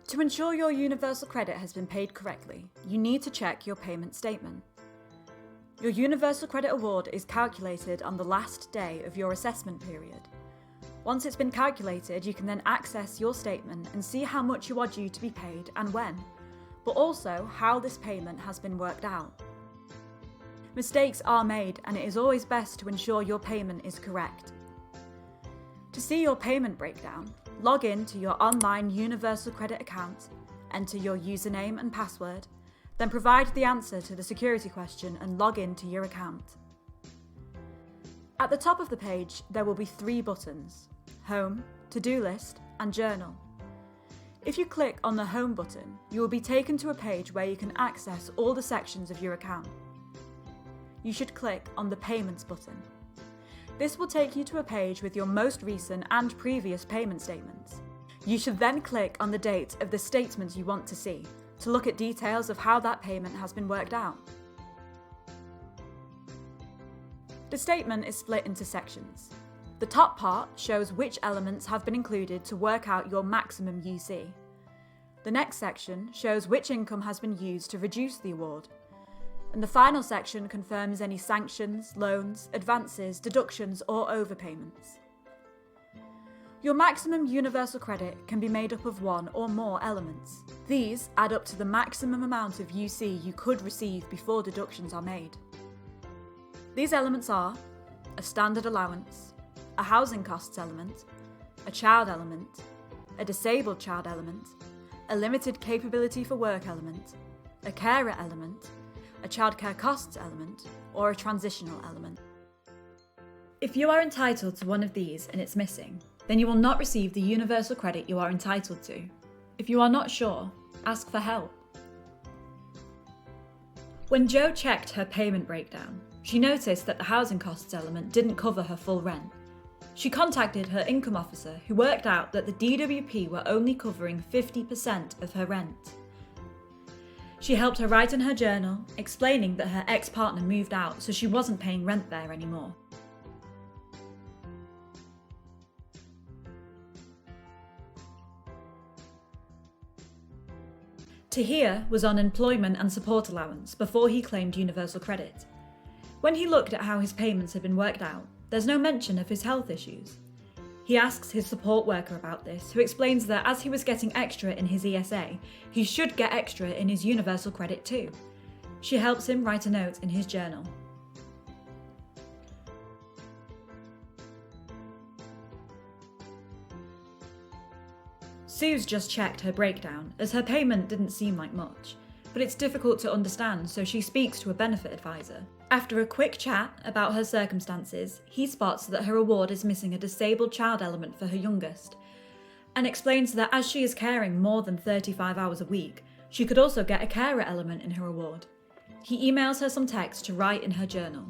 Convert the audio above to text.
To ensure your universal credit has been paid correctly, you need to check your payment statement. Your universal credit award is calculated on the last day of your assessment period. Once it's been calculated, you can then access your statement and see how much you are due to be paid and when, but also how this payment has been worked out. Mistakes are made, and it is always best to ensure your payment is correct. To see your payment breakdown, log in to your online Universal Credit account, enter your username and password, then provide the answer to the security question and log in to your account. At the top of the page, there will be 3 buttons: Home, To-Do List, and Journal. If you click on the Home button, you will be taken to a page where you can access all the sections of your account. You should click on the Payments button. This will take you to a page with your most recent and previous payment statements. You should then click on the date of the statement you want to see to look at details of how that payment has been worked out. The statement is split into sections. The top part shows which elements have been included to work out your maximum UC. The next section shows which income has been used to reduce the award. And the final section confirms any sanctions, loans, advances, deductions, or overpayments. Your maximum universal credit can be made up of 1 or more elements. These add up to the maximum amount of UC you could receive before deductions are made. These elements are a standard allowance, a housing costs element, a child element, a disabled child element, a limited capability for work element, a carer element, a childcare costs element, or a transitional element. If you are entitled to one of these and it's missing, then you will not receive the universal credit you are entitled to. If you are not sure, ask for help. When Jo checked her payment breakdown, she noticed that the housing costs element didn't cover her full rent. She contacted her income officer, who worked out that the DWP were only covering 50% of her rent. She helped her write in her journal, explaining that her ex-partner moved out, so she wasn't paying rent there anymore. Tahir was on employment and support allowance before he claimed universal credit. When he looked at how his payments had been worked out, there's no mention of his health issues. He asks his support worker about this, who explains that as he was getting extra in his ESA, he should get extra in his universal credit too. She helps him write a note in his journal. Sue's just checked her breakdown, as her payment didn't seem like much, but it's difficult to understand, so she speaks to a benefit advisor. After a quick chat about her circumstances, he spots that her award is missing a disabled child element for her youngest, and explains that as she is caring more than 35 hours a week, she could also get a carer element in her award. He emails her some text to write in her journal.